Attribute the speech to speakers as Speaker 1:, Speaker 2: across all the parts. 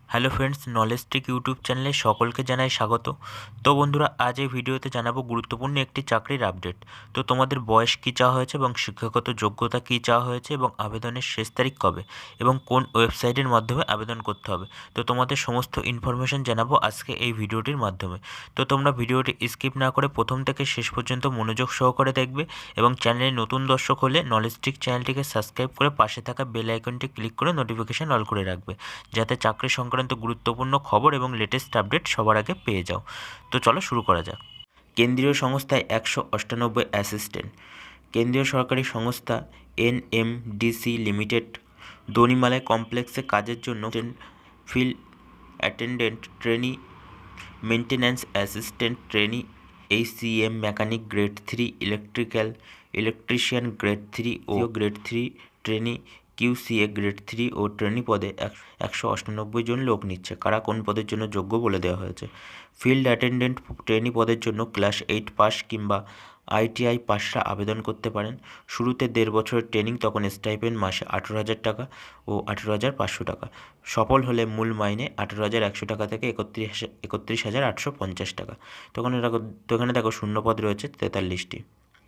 Speaker 1: Hello friends, knowledge trick YouTube চ্যানেলে সকলকে জানাই স্বাগত। তো বন্ধুরা, আজ এই ভিডিওতে জানাবো গুরুত্বপূর্ণ একটি চাকরির আপডেট। তো তোমাদের বয়স কী চাওয়া হয়েছে এবং শিক্ষাগত যোগ্যতা কী চাওয়া হয়েছে এবং আবেদনের শেষ তারিখ কবে এবং কোন ওয়েবসাইটের মাধ্যমে আবেদন করতে হবে, তো তোমাদের সমস্ত ইনফরমেশন জানাবো আজকে এই ভিডিওটির মাধ্যমে। তো তোমরা ভিডিওটি স্কিপ না করে প্রথম থেকে শেষ পর্যন্ত মনোযোগ সহকারে দেখবে এবং চ্যানেলে নতুন দর্শক হলে নলেজ ট্রিক চ্যানেলটিকে সাবস্ক্রাইব করে পাশে থাকা বেল আইকনটি ক্লিক করে নোটিফিকেশন অল করে রাখবে, যাতে চাকরি সংক্রান্ত গুরুত্বপূর্ণ খবর এবং লেটেস্ট আপডেট সবার আগে পেয়ে যাও। তো চলো শুরু করা যাক। কেন্দ্রীয় সংস্থায় 198 অ্যাসিস্ট্যান্ট। কেন্দ্রীয় সরকারি সংস্থা NMDC লিমিটেড দনিমালায় কমপ্লেক্সে কাজের জন্য field attendant trainee, maintenance assistant trainee, ACM mechanic grade 3, electrician grade 3 ও গ্রেড 3 ট্রেনি, QCA গ্রেড 3 ও ট্রেনি পদে 198 জন লোক নিচ্ছে। কারা কোন পদের জন্য যোগ্য বলে দেওয়া হয়েছে। ফিল্ড অ্যাটেন্ডেন্ট ট্রেনি পদের জন্য ক্লাস 8 পাস কিংবা ITI পাসরা আবেদন করতে পারেন। শুরুতে 1.5 বছরের ট্রেনিং, তখন স্টাইপেন্ড মাসে 18,000 টাকা ও 18,500 টাকা। সফল হলে মূল মাইনে 18,100 টাকা থেকে 31,850 টাকা। তো এখানে দেখো শূন্যপদ রয়েছে 43টি।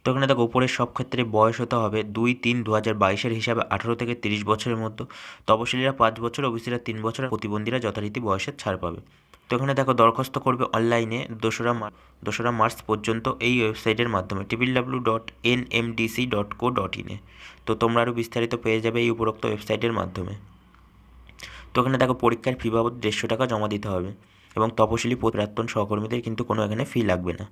Speaker 1: তো এখানে দেখো উপরের সব ক্ষেত্রে বয়স হতে হবে 2-3-2022 হিসাবে 18 থেকে 30 বছরের মধ্যে। তপশিলীরা 5 বছর, ওবিসিরা 3 বছর, প্রতিবন্ধীরা যথারীতি বয়সের ছাড় পাবে। তো এখানে দেখো দরখাস্ত করবে অনলাইনে 2রা মার্চ পর্যন্ত এই ওয়েবসাইটের মাধ্যমে www.nmdc.co.in এ। তো তোমরা আরও বিস্তারিত পেয়ে যাবে এই উপরোক্ত ওয়েবসাইটের মাধ্যমে। তো এখানে দেখো পরীক্ষার ফি বাবদ 150 টাকা জমা দিতে হবে এবং তপশিলি প্রাক্তন সহকর্মীদের কিন্তু কোনো এখানে ফি লাগবে না।